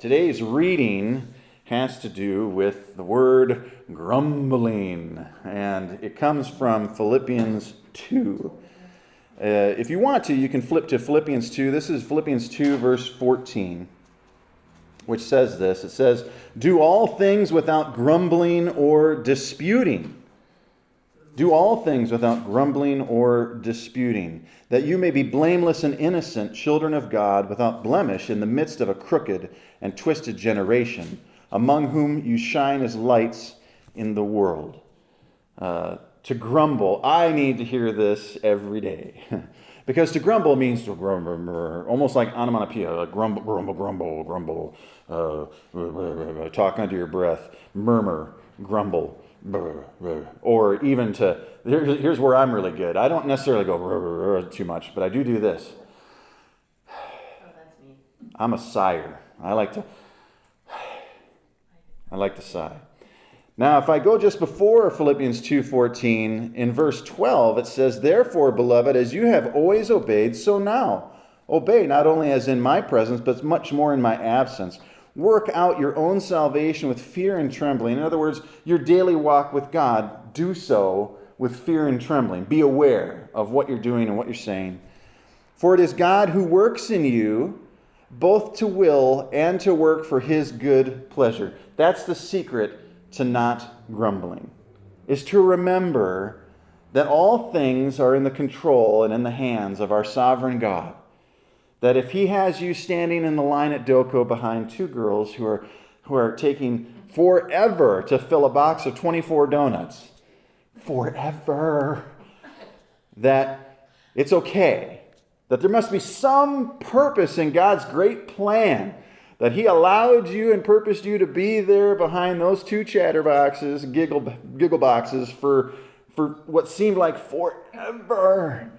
Today's reading has to do with the word grumbling, and it comes from Philippians 2. If you want to, you can flip to Philippians 2. This is Philippians 2, verse 14, which says this. It says, "Do all things without grumbling or disputing. Do all things without grumbling or disputing, that you may be blameless and innocent, children of God, without blemish in the midst of a crooked and twisted generation, among whom you shine as lights in the world." To grumble, I need to hear this every day. Because to grumble means to grumble, almost like onomatopoeia, grumble, grumble, grumble, grumble, talk under your breath, murmur, grumble. Or even to, here's where I'm really good. I don't necessarily go too much, but I do this. Oh, that's me. I'm a sigher. I like to sigh. Now, if I go just before Philippians 2:14, in verse 12, it says, "Therefore, beloved, as you have always obeyed, so now obey, not only as in my presence, but much more in my absence. Work out your own salvation with fear and trembling." In other words, your daily walk with God, do so with fear and trembling. Be aware of what you're doing and what you're saying. "For it is God who works in you, both to will and to work for his good pleasure." That's the secret to not grumbling, is to remember that all things are in the control and in the hands of our sovereign God. That if he has you standing in the line at Doko behind two girls who are taking forever to fill a box of 24 donuts, forever, that it's okay. That there must be some purpose in God's great plan, that he allowed you and purposed you to be there behind those two chatterboxes, giggle boxes for what seemed like forever.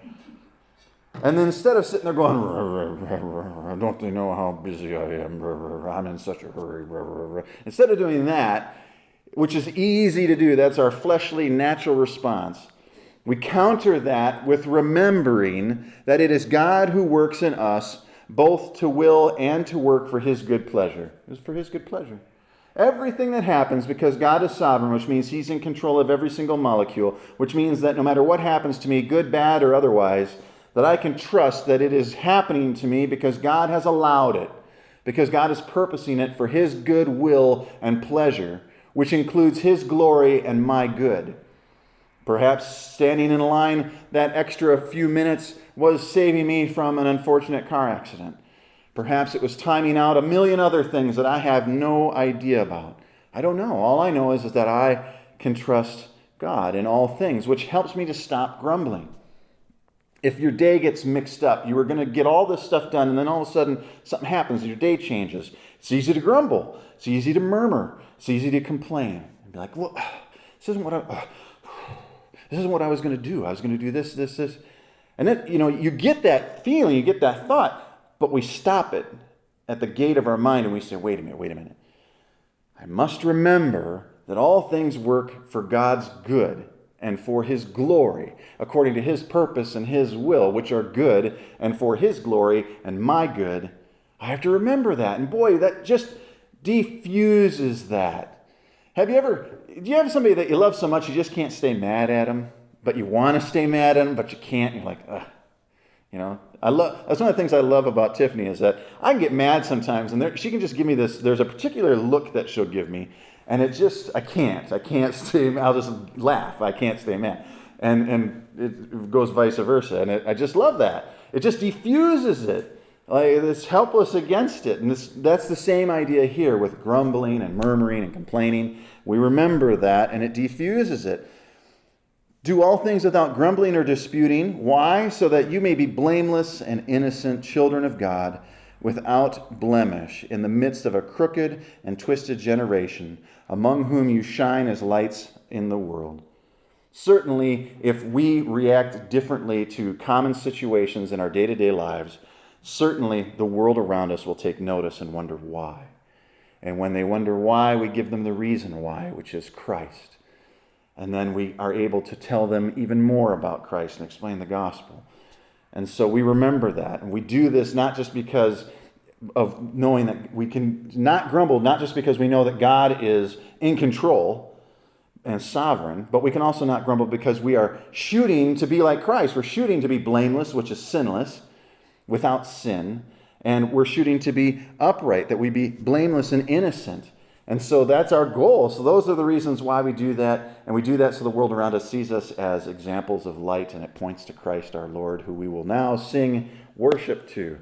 And then instead of sitting there going, "Don't they know how busy I am? I'm in such a hurry." Instead of doing that, which is easy to do, that's our fleshly, natural response, we counter that with remembering that it is God who works in us both to will and to work for his good pleasure. It's for his good pleasure. Everything that happens, because God is sovereign, which means he's in control of every single molecule, which means that no matter what happens to me, good, bad, or otherwise, that I can trust that it is happening to me because God has allowed it, because God is purposing it for his good will and pleasure, which includes his glory and my good. Perhaps standing in line that extra few minutes was saving me from an unfortunate car accident. Perhaps it was timing out a million other things that I have no idea about. I don't know. All I know is that I can trust God in all things, which helps me to stop grumbling. If your day gets mixed up, you were going to get all this stuff done, and then all of a sudden something happens and your day changes. It's easy to grumble. It's easy to murmur. It's easy to complain. And be like, "Well, this isn't what I was going to do. I was going to do this. And then, you get that feeling, you get that thought, but we stop it at the gate of our mind and we say, wait a minute. I must remember that all things work for God's good and for his glory, according to his purpose and his will, which are good and for his glory and my good. I have to remember that. And boy, that just diffuses that. Do you have somebody that you love so much you just can't stay mad at them, but you want to stay mad at them, but you can't? You're like, ugh. That's one of the things I love about Tiffany, is that I can get mad sometimes, and she can just give me this. There's a particular look that she'll give me, and I can't stay. I'll just laugh. I can't stay mad, and it goes vice versa. And I just love that. It just diffuses it. Like, it's helpless against it. And that's the same idea here with grumbling and murmuring and complaining. We remember that, and it diffuses it. "Do all things without grumbling or disputing." Why? "So that you may be blameless and innocent, children of God, without blemish, in the midst of a crooked and twisted generation, among whom you shine as lights in the world." Certainly, if we react differently to common situations in our day-to-day lives, certainly the world around us will take notice and wonder why. And when they wonder why, we give them the reason why, which is Christ. And then we are able to tell them even more about Christ and explain the gospel. And so we remember that. And we do this not just because of knowing that we can not grumble, not just because we know that God is in control and sovereign, but we can also not grumble because we are shooting to be like Christ. We're shooting to be blameless, which is sinless, without sin. And we're shooting to be upright, that we be blameless and innocent. And so that's our goal. So those are the reasons why we do that. And we do that so the world around us sees us as examples of light, and it points to Christ our Lord, who we will now sing worship to.